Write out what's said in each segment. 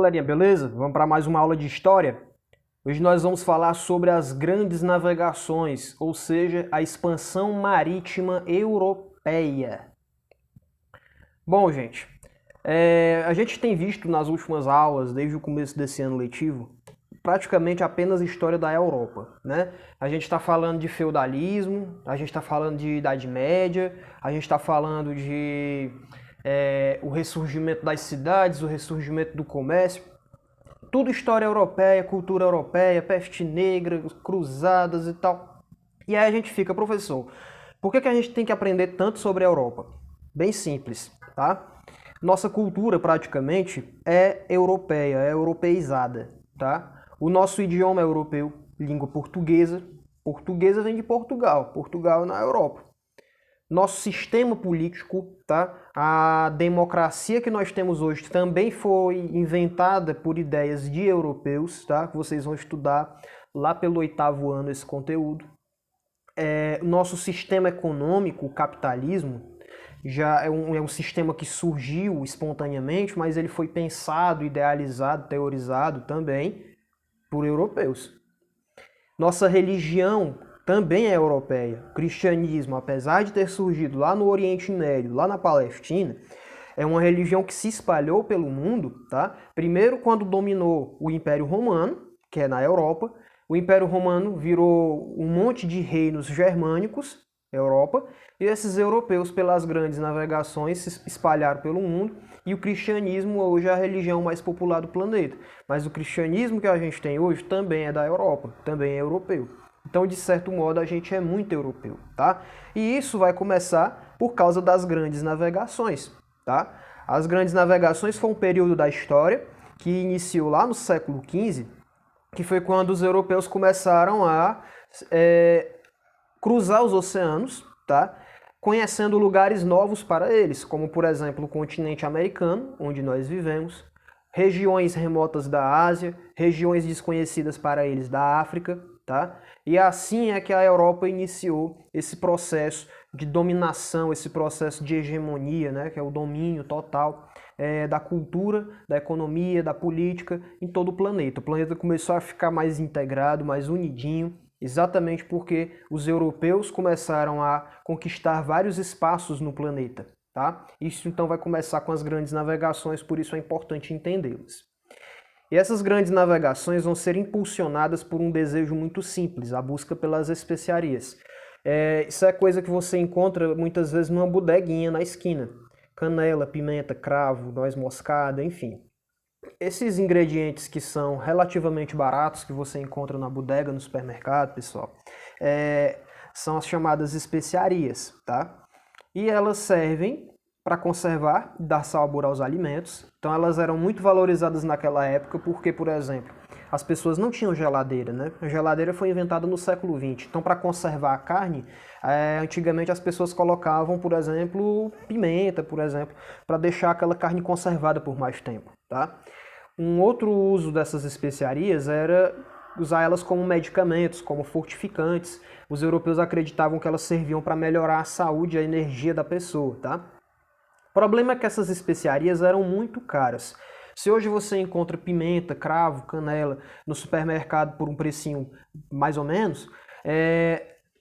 Galerinha, beleza? Vamos para mais uma aula de história? Hoje nós vamos falar sobre as grandes navegações, ou seja, a expansão marítima europeia. Bom, gente, a gente tem visto nas últimas aulas, desde o começo desse ano letivo, praticamente apenas história da Europa, né? A gente está falando de feudalismo, a gente está falando de Idade Média, a gente está falando de o ressurgimento das cidades, o ressurgimento do comércio. Tudo história europeia, cultura europeia, peste negra, cruzadas e tal. E aí a gente fica, professor, por que a gente tem que aprender tanto sobre a Europa? Bem simples, tá? Nossa cultura praticamente é europeia, é europeizada, tá? O nosso idioma é europeu, língua portuguesa. Portuguesa vem de Portugal, Portugal na Europa. Nosso sistema político, tá? A democracia que nós temos hoje também foi inventada por ideias de europeus, tá? Que vocês vão estudar lá pelo 8º ano esse conteúdo. Nosso sistema econômico, o capitalismo, já é um sistema que surgiu espontaneamente, mas ele foi pensado, idealizado, teorizado também por europeus. Nossa religião também é europeia. O cristianismo, apesar de ter surgido lá no Oriente Médio, lá na Palestina, é uma religião que se espalhou pelo mundo, tá? Primeiro quando dominou o Império Romano, que é na Europa. O Império Romano virou um monte de reinos germânicos, Europa, e esses europeus, pelas grandes navegações, se espalharam pelo mundo, e o cristianismo hoje é a religião mais popular do planeta. Mas o cristianismo que a gente tem hoje também é da Europa, também é europeu. Então, de certo modo, a gente é muito europeu, tá? E isso vai começar por causa das grandes navegações, tá? As grandes navegações foi um período da história que iniciou lá no século XV, que foi quando os europeus começaram a cruzar os oceanos, tá? Conhecendo lugares novos para eles, como por exemplo o continente americano, onde nós vivemos, regiões remotas da Ásia, regiões desconhecidas para eles da África, tá? E assim é que a Europa iniciou esse processo de dominação, esse processo de hegemonia, né? Que é o domínio total da cultura, da economia, da política em todo o planeta. O planeta começou a ficar mais integrado, mais unidinho, exatamente porque os europeus começaram a conquistar vários espaços no planeta, tá? Isso então vai começar com as grandes navegações, por isso é importante entendê-las. E essas grandes navegações vão ser impulsionadas por um desejo muito simples, a busca pelas especiarias. Isso é coisa que você encontra muitas vezes numa bodeguinha na esquina. Canela, pimenta, cravo, noz moscada, enfim. Esses ingredientes que são relativamente baratos, que você encontra na bodega, no supermercado, pessoal, são as chamadas especiarias, tá? E elas servem para conservar e dar sabor aos alimentos. Então elas eram muito valorizadas naquela época porque, por exemplo, as pessoas não tinham geladeira, né? A geladeira foi inventada no século XX. Então, para conservar a carne, antigamente as pessoas colocavam, por exemplo, pimenta, por exemplo, para deixar aquela carne conservada por mais tempo, tá? Um outro uso dessas especiarias era usar elas como medicamentos, como fortificantes. Os europeus acreditavam que elas serviam para melhorar a saúde e a energia da pessoa, tá? O problema é que essas especiarias eram muito caras. Se hoje você encontra pimenta, cravo, canela no supermercado por um precinho mais ou menos,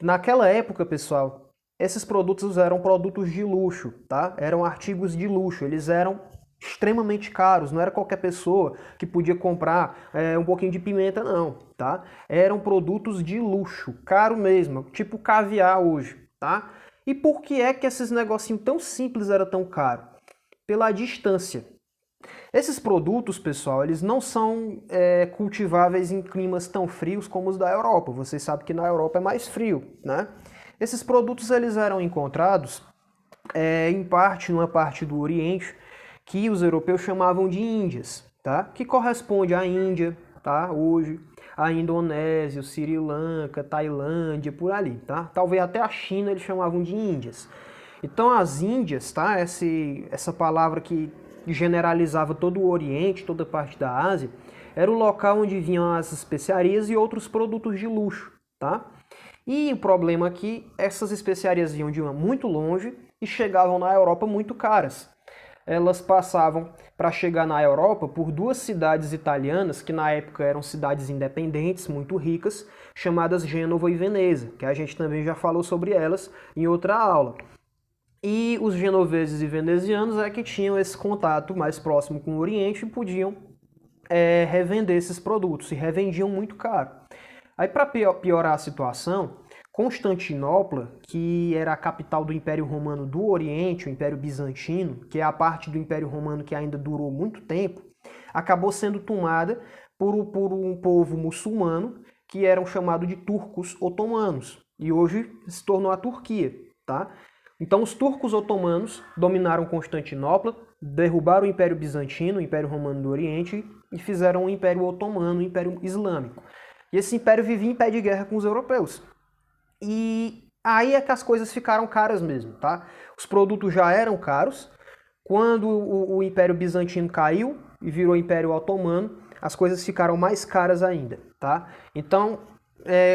naquela época, pessoal, esses produtos eram produtos de luxo, tá? Eram artigos de luxo, eles eram extremamente caros, não era qualquer pessoa que podia comprar um pouquinho de pimenta, não, tá? Eram produtos de luxo, caro mesmo, tipo caviar hoje, tá? E por que é que esses negocinhos tão simples era tão caro? Pela distância. Esses produtos, pessoal, eles não são cultiváveis em climas tão frios como os da Europa. Vocês sabem que na Europa é mais frio, né? Esses produtos eles eram encontrados em parte, numa parte do Oriente, que os europeus chamavam de Índias, tá? Que corresponde à Índia, tá? Hoje, a Indonésia, o Sri Lanka, Tailândia, por ali, tá? Talvez até a China eles chamavam de Índias. Então as Índias, tá? Essa palavra que generalizava todo o Oriente, toda a parte da Ásia, era o local onde vinham as especiarias e outros produtos de luxo, tá? E o problema é que essas especiarias vinham de muito longe e chegavam na Europa muito caras. elas passavam para chegar na Europa por duas cidades italianas, que na época eram cidades independentes, muito ricas, chamadas Gênova e Veneza, que a gente também já falou sobre elas em outra aula. E os genoveses e venezianos é que tinham esse contato mais próximo com o Oriente e podiam revender esses produtos, e revendiam muito caro. Aí, para piorar a situação, Constantinopla, que era a capital do Império Romano do Oriente, o Império Bizantino, que é a parte do Império Romano que ainda durou muito tempo, acabou sendo tomada por um povo muçulmano que eram chamados de turcos otomanos, e hoje se tornou a Turquia, tá? Então os turcos otomanos dominaram Constantinopla, derrubaram o Império Bizantino, o Império Romano do Oriente, e fizeram o Império Otomano, o Império Islâmico. E esse império vivia em pé de guerra com os europeus. E aí é que as coisas ficaram caras mesmo, tá? Os produtos já eram caros. Quando o Império Bizantino caiu e virou Império Otomano, as coisas ficaram mais caras ainda, tá? Então,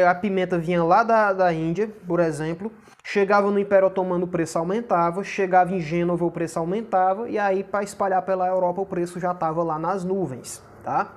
a pimenta vinha lá da Índia, por exemplo, chegava no Império Otomano o preço aumentava, chegava em Gênova o preço aumentava, e aí para espalhar pela Europa o preço já estava lá nas nuvens, tá?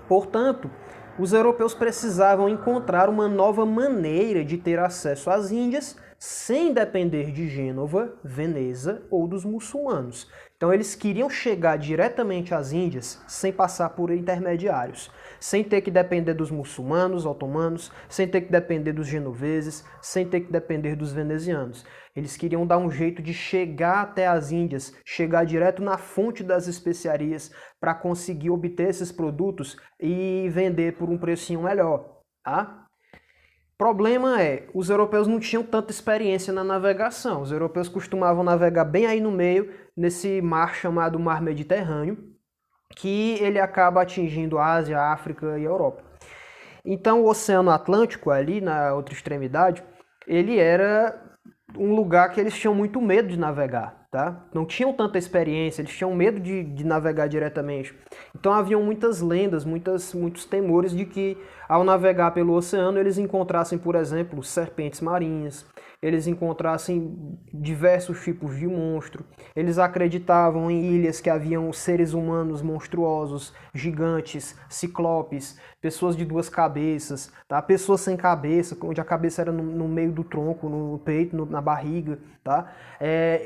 Portanto, os europeus precisavam encontrar uma nova maneira de ter acesso às Índias sem depender de Gênova, Veneza ou dos muçulmanos. Então eles queriam chegar diretamente às Índias sem passar por intermediários, sem ter que depender dos muçulmanos, otomanos, sem ter que depender dos genoveses, sem ter que depender dos venezianos. Eles queriam dar um jeito de chegar até as Índias, chegar direto na fonte das especiarias para conseguir obter esses produtos e vender por um precinho melhor, tá? Problema é, os europeus não tinham tanta experiência na navegação. Os europeus costumavam navegar bem aí no meio, nesse mar chamado Mar Mediterrâneo, que ele acaba atingindo a Ásia, a África e a Europa. Então o Oceano Atlântico, ali na outra extremidade, ele era um lugar que eles tinham muito medo de navegar, tá? Não tinham tanta experiência, eles tinham medo de navegar diretamente. Então haviam muitas lendas, muitos temores de que ao navegar pelo oceano eles encontrassem, por exemplo, serpentes marinhas, eles encontrassem diversos tipos de monstro, eles acreditavam em ilhas que haviam seres humanos monstruosos, gigantes, ciclopes, pessoas de duas cabeças, tá? Pessoas sem cabeça, onde a cabeça era no meio do tronco, no peito, na barriga, tá?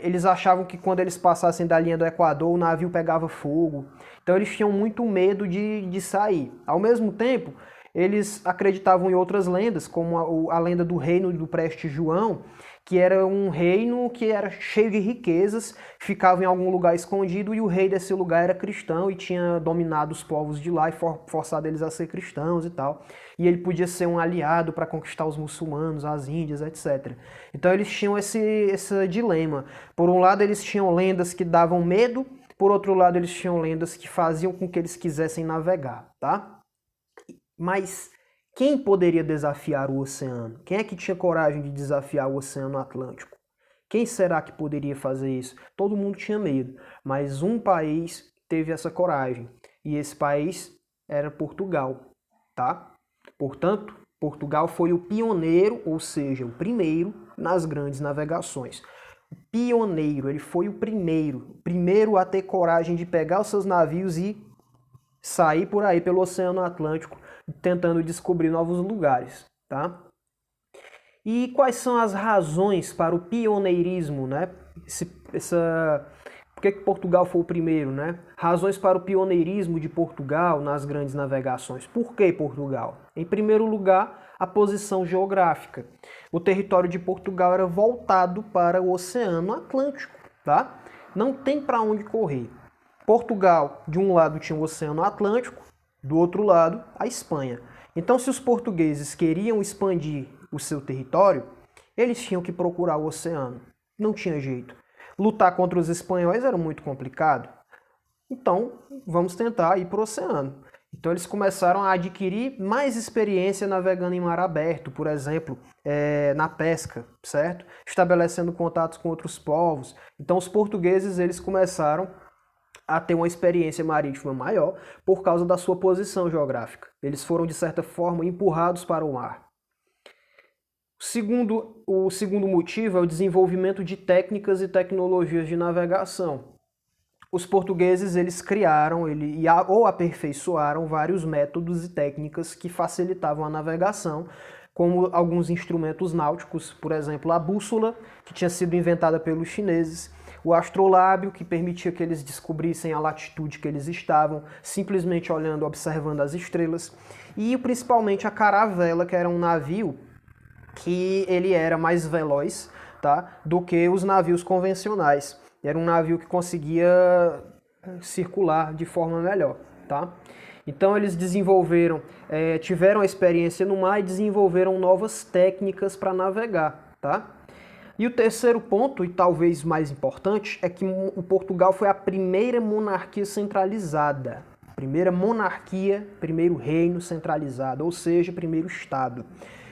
Eles achavam que quando eles passassem da linha do Equador, o navio pegava fogo. Então eles tinham muito medo de sair. Ao mesmo tempo, eles acreditavam em outras lendas, como a lenda do reino do Preste João, que era um reino que era cheio de riquezas, ficava em algum lugar escondido e o rei desse lugar era cristão e tinha dominado os povos de lá e forçado eles a ser cristãos e tal. E ele podia ser um aliado para conquistar os muçulmanos, as Índias, etc. Então eles tinham esse dilema. Por um lado eles tinham lendas que davam medo, por outro lado eles tinham lendas que faziam com que eles quisessem navegar, tá? Mas quem poderia desafiar o oceano? Quem é que tinha coragem de desafiar o Oceano Atlântico? Quem será que poderia fazer isso? Todo mundo tinha medo, mas um país teve essa coragem, e esse país era Portugal, tá? Portanto, Portugal foi o pioneiro, ou seja, o primeiro nas grandes navegações. O pioneiro, ele foi o primeiro a ter coragem de pegar os seus navios e sair por aí pelo Oceano Atlântico, tentando descobrir novos lugares, tá? E quais são as razões para o pioneirismo, né? Por que Portugal foi o primeiro, né? Razões para o pioneirismo de Portugal nas grandes navegações. Por que Portugal? Em primeiro lugar, a posição geográfica. O território de Portugal era voltado para o Oceano Atlântico, tá? Não tem para onde correr. Portugal, de um lado, tinha o Oceano Atlântico, do outro lado, a Espanha. Então, se os portugueses queriam expandir o seu território, eles tinham que procurar o oceano. Não tinha jeito. Lutar contra os espanhóis era muito complicado. Então, vamos tentar ir para o oceano. Então, eles começaram a adquirir mais experiência navegando em mar aberto, por exemplo, na pesca, certo? Estabelecendo contatos com outros povos. Então, os portugueses, eles começaram a ter uma experiência marítima maior por causa da sua posição geográfica. Eles foram, de certa forma, empurrados para o mar. O segundo motivo é o desenvolvimento de técnicas e tecnologias de navegação. os portugueses eles criaram ou aperfeiçoaram vários métodos e técnicas que facilitavam a navegação, como alguns instrumentos náuticos, por exemplo, a bússola, que tinha sido inventada pelos chineses, o astrolábio, que permitia que eles descobrissem a latitude que eles estavam, simplesmente olhando, observando as estrelas, e principalmente a caravela, que era um navio que ele era mais veloz, tá, do que os navios convencionais. Era um navio que conseguia circular de forma melhor, tá? Então eles desenvolveram, tiveram a experiência no mar e desenvolveram novas técnicas para navegar, tá? E o terceiro ponto, e talvez mais importante, é que o Portugal foi a primeira monarquia centralizada. Primeira monarquia, primeiro reino centralizado, ou seja, primeiro Estado.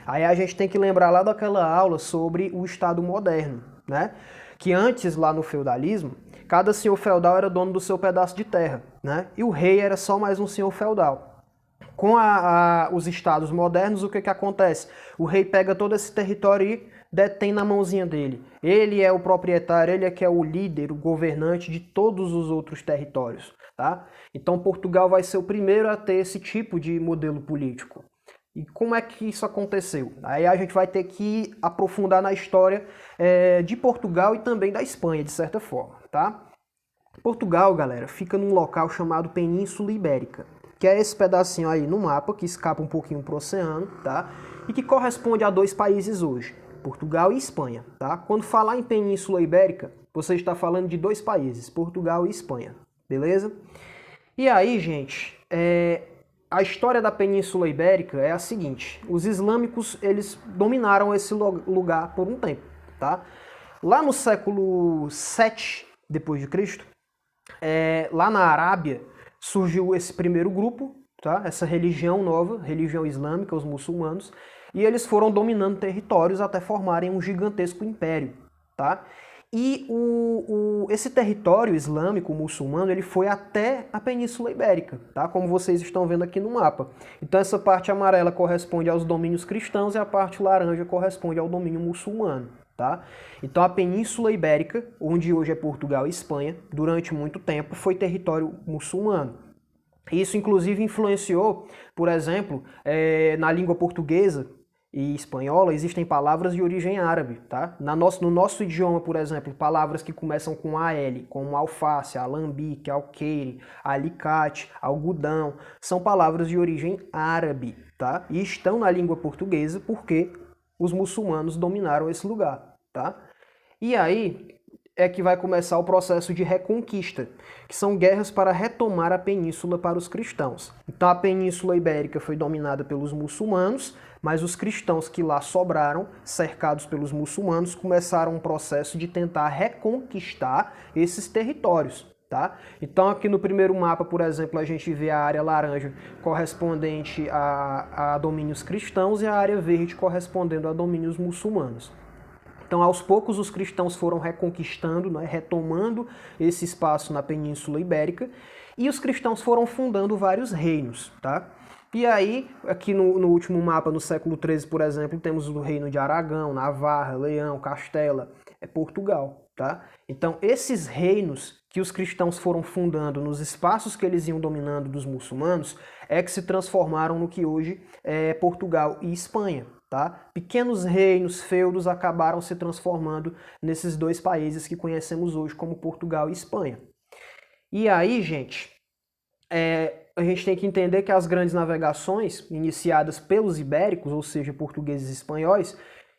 Aí a gente tem que lembrar lá daquela aula sobre o Estado moderno, né? Que antes, lá no feudalismo, cada senhor feudal era dono do seu pedaço de terra, né? E o rei era só mais um senhor feudal. Com os estados modernos, o que acontece? O rei pega todo esse território e detém na mãozinha dele. Ele é o proprietário, ele é que é o líder, o governante de todos os outros territórios, tá? Então Portugal vai ser o primeiro a ter esse tipo de modelo político. E como é que isso aconteceu? Aí a gente vai ter que aprofundar na história de Portugal e também da Espanha, de certa forma, tá? Portugal, galera, fica num local chamado Península Ibérica, que é esse pedacinho aí no mapa, que escapa um pouquinho pro oceano, tá? E que corresponde a dois países hoje, Portugal e Espanha, tá? Quando falar em Península Ibérica, você está falando de dois países, Portugal e Espanha, beleza? E aí, gente, a história da Península Ibérica é a seguinte: os islâmicos eles dominaram esse lugar por um tempo, tá? Lá no século 7 depois de Cristo, lá na Arábia surgiu esse primeiro grupo, tá? Essa religião nova, religião islâmica, os muçulmanos, e eles foram dominando territórios até formarem um gigantesco império, tá? E esse território islâmico, muçulmano, ele foi até a Península Ibérica, tá? Como vocês estão vendo aqui no mapa. Então essa parte amarela corresponde aos domínios cristãos e a parte laranja corresponde ao domínio muçulmano, tá? Então a Península Ibérica, onde hoje é Portugal e Espanha, durante muito tempo foi território muçulmano. Isso inclusive influenciou, por exemplo, na língua portuguesa e espanhola existem palavras de origem árabe, tá? No nosso idioma, por exemplo, palavras que começam com AL, como alface, alambique, alqueire, alicate, algodão, são palavras de origem árabe, tá? E estão na língua portuguesa porque os muçulmanos dominaram esse lugar, tá? E aí é que vai começar o processo de reconquista, que são guerras para retomar a península para os cristãos. Então a Península Ibérica foi dominada pelos muçulmanos, mas os cristãos que lá sobraram, cercados pelos muçulmanos, começaram um processo de tentar reconquistar esses territórios, tá? Então aqui no primeiro mapa, por exemplo, a gente vê a área laranja correspondente a domínios cristãos e a área verde correspondendo a domínios muçulmanos. Então, aos poucos, os cristãos foram reconquistando, né, retomando esse espaço na Península Ibérica, e os cristãos foram fundando vários reinos, tá? E aí, aqui no último mapa, no século XIII, por exemplo, temos o reino de Aragão, Navarra, Leão, Castela, Portugal, tá? Então, esses reinos que os cristãos foram fundando nos espaços que eles iam dominando dos muçulmanos, é que se transformaram no que hoje é Portugal e Espanha. Tá? Pequenos reinos, feudos, acabaram se transformando nesses dois países que conhecemos hoje como Portugal e Espanha. E aí, gente, a gente tem que entender que as grandes navegações iniciadas pelos ibéricos, ou seja, portugueses e espanhóis,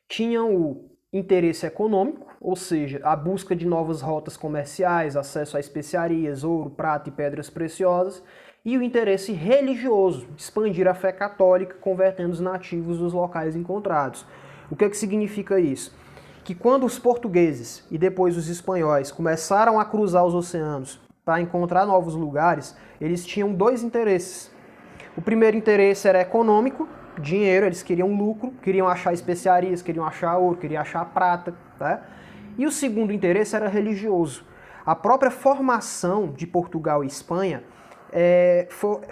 tinham o interesse econômico, ou seja, a busca de novas rotas comerciais, acesso a especiarias, ouro, prata e pedras preciosas, e o interesse religioso, expandir a fé católica, convertendo os nativos dos locais encontrados. O que significa isso? Que quando os portugueses e depois os espanhóis começaram a cruzar os oceanos para encontrar novos lugares, eles tinham dois interesses. O primeiro interesse era econômico, dinheiro, eles queriam lucro, queriam achar especiarias, queriam achar ouro, queriam achar prata, tá? E o segundo interesse era religioso. A própria formação de Portugal e Espanha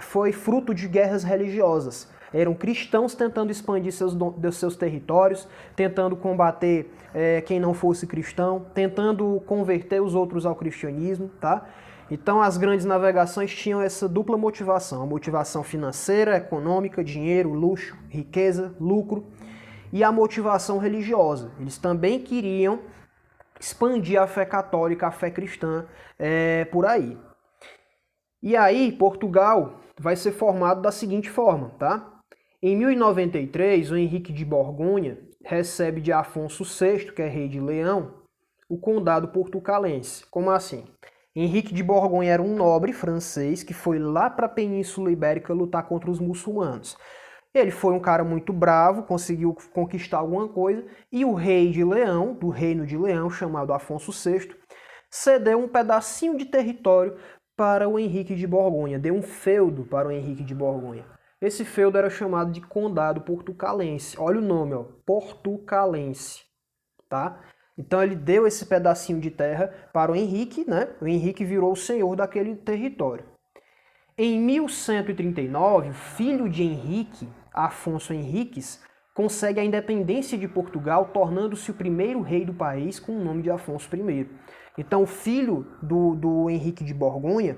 foi fruto de guerras religiosas. Eram cristãos tentando expandir seus territórios, tentando combater quem não fosse cristão, tentando converter os outros ao cristianismo, tá? Então as grandes navegações tinham essa dupla motivação, a motivação financeira, econômica, dinheiro, luxo, riqueza, lucro, e a motivação religiosa. Eles também queriam expandir a fé católica, a fé cristã por aí. E aí Portugal vai ser formado da seguinte forma, tá? Em 1093, o Henrique de Borgonha recebe de Afonso VI, que é rei de Leão, o condado portucalense. Como assim? Henrique de Borgonha era um nobre francês que foi lá para a Península Ibérica lutar contra os muçulmanos. Ele foi um cara muito bravo, conseguiu conquistar alguma coisa, e o rei de Leão, do reino de Leão, chamado Afonso VI, cedeu um pedacinho de território para o Henrique de Borgonha, deu um feudo para o Henrique de Borgonha. Esse feudo era chamado de Condado Portucalense. Olha o nome, ó, Portucalense, tá? Então ele deu esse pedacinho de terra para o Henrique, né? O Henrique virou o senhor daquele território. Em 1139, o filho de Henrique, Afonso Henriques, consegue a independência de Portugal, tornando-se o primeiro rei do país com o nome de Afonso I. Então o filho do Henrique de Borgonha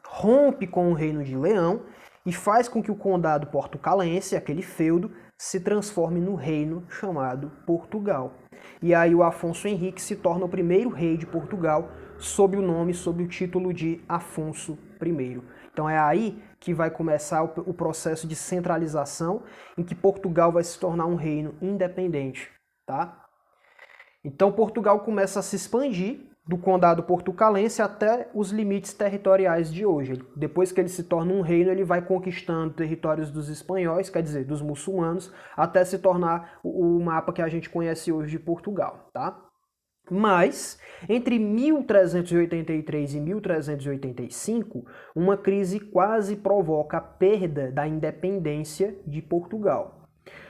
rompe com o reino de Leão e faz com que o condado portucalense, aquele feudo, se transforme no reino chamado Portugal. E aí o Afonso Henrique se torna o primeiro rei de Portugal sob o nome, sob o título de Afonso I. Então é aí que vai começar o processo de centralização, em que Portugal vai se tornar um reino independente, tá? Então Portugal começa a se expandir do condado portucalense até os limites territoriais de hoje. Depois que ele se torna um reino, ele vai conquistando territórios dos espanhóis, quer dizer, dos muçulmanos, até se tornar o mapa que a gente conhece hoje de Portugal, tá? Mas, entre 1383 e 1385, uma crise quase provoca a perda da independência de Portugal.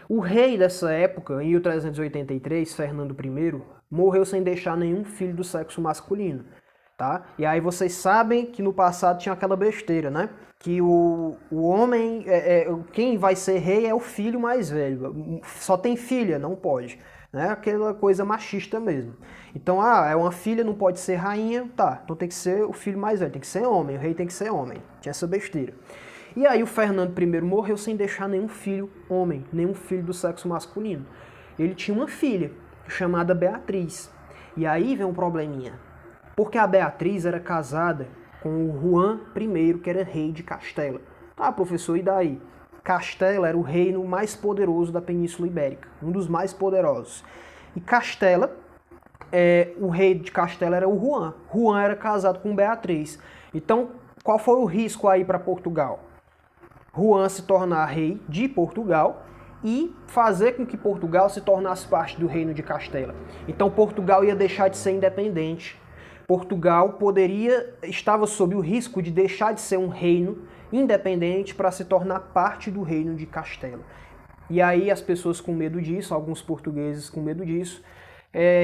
O rei dessa época, em 1383, Fernando I, morreu sem deixar nenhum filho do sexo masculino, tá? E aí vocês sabem que no passado tinha aquela besteira, né? Que o homem, quem vai ser rei é o filho mais velho. Só tem filha, não pode. Né? Aquela coisa machista mesmo. Então, é uma filha, não pode ser rainha, tá, então tem que ser o filho mais velho, tem que ser homem, o rei tem que ser homem. Tinha essa besteira. E aí o Fernando I morreu sem deixar nenhum filho homem, nenhum filho do sexo masculino. Ele tinha uma filha, chamada Beatriz. E aí vem um probleminha. Porque a Beatriz era casada com o Juan I, que era rei de Castela. Tá, professor, e daí? Castela era o reino mais poderoso da Península Ibérica, um dos mais poderosos. E Castela, o rei de Castela era o Juan. Juan era casado com Beatriz. Então, qual foi o risco aí para Portugal? Juan se tornar rei de Portugal e fazer com que Portugal se tornasse parte do reino de Castela. Então Portugal ia deixar de ser independente. Portugal estava sob o risco de deixar de ser um reino independente para se tornar parte do reino de Castela. E aí as pessoas com medo disso, alguns portugueses com medo disso,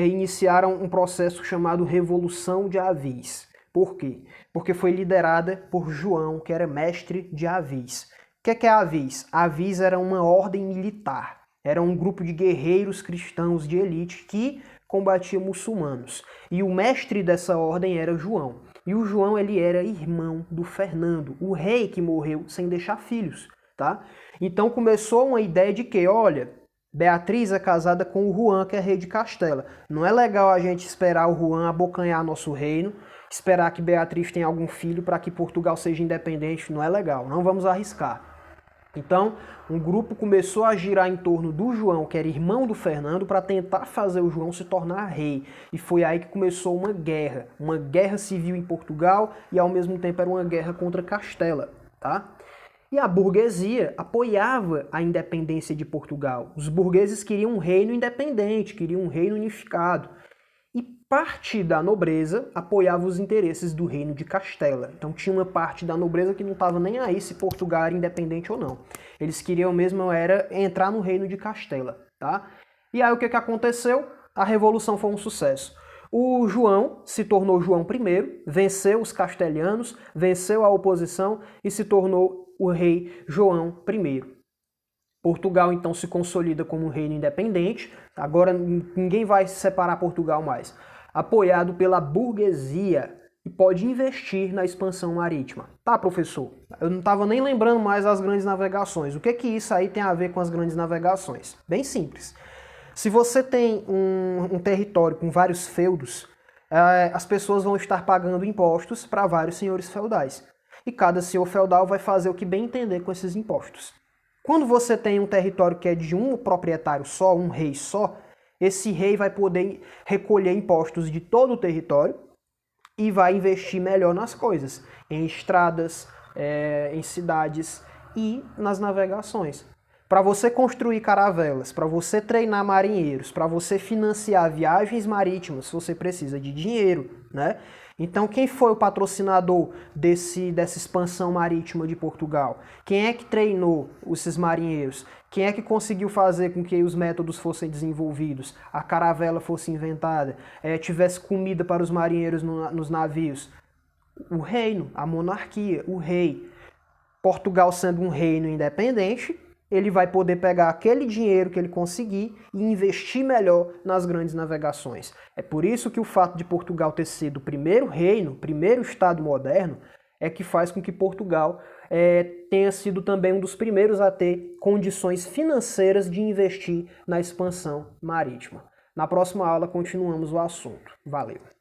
iniciaram um processo chamado Revolução de Avis. Por quê? Porque foi liderada por João, que era mestre de Avis. O que é Avis? Avis era uma ordem militar. Era um grupo de guerreiros cristãos de elite que combatia muçulmanos. E o mestre dessa ordem era João. E o João, ele era irmão do Fernando, o rei que morreu sem deixar filhos, tá? Então começou uma ideia de que, olha, Beatriz é casada com o Juan, que é rei de Castela. Não é legal a gente esperar o Juan abocanhar nosso reino, esperar que Beatriz tenha algum filho para que Portugal seja independente, não é legal, não vamos arriscar. Então, um grupo começou a girar em torno do João, que era irmão do Fernando, para tentar fazer o João se tornar rei. E foi aí que começou uma guerra civil em Portugal e ao mesmo tempo era uma guerra contra Castela, tá? E a burguesia apoiava a independência de Portugal. Os burgueses queriam um reino independente, queriam um reino unificado. E parte da nobreza apoiava os interesses do reino de Castela. Então tinha uma parte da nobreza que não estava nem aí se Portugal era independente ou não. Eles queriam mesmo era entrar no reino de Castela, tá? E aí o que aconteceu? A revolução foi um sucesso. O João se tornou João I, venceu os castelhanos, venceu a oposição e se tornou o rei João I. Portugal então se consolida como um reino independente, agora ninguém vai separar Portugal mais, apoiado pela burguesia. e pode investir na expansão marítima. Tá, professor? Eu não estava nem lembrando mais as grandes navegações. O que que isso aí tem a ver com as grandes navegações? Bem simples. Se você tem um território com vários feudos, as pessoas vão estar pagando impostos para vários senhores feudais. E cada senhor feudal vai fazer o que bem entender com esses impostos. Quando você tem um território que é de um proprietário só, um rei só, esse rei vai poder recolher impostos de todo o território e vai investir melhor nas coisas, em estradas, em cidades e nas navegações. Para você construir caravelas, para você treinar marinheiros, para você financiar viagens marítimas, você precisa de dinheiro, né? Então, quem foi o patrocinador dessa expansão marítima de Portugal? Quem é que treinou esses marinheiros? Quem é que conseguiu fazer com que os métodos fossem desenvolvidos, a caravela fosse inventada, tivesse comida para os marinheiros nos navios? O reino, a monarquia, o rei. Portugal sendo um reino independente, ele vai poder pegar aquele dinheiro que ele conseguir e investir melhor nas grandes navegações. É por isso que o fato de Portugal ter sido o primeiro reino, primeiro Estado moderno, é que faz com que Portugal tenha sido também um dos primeiros a ter condições financeiras de investir na expansão marítima. Na próxima aula continuamos o assunto. Valeu!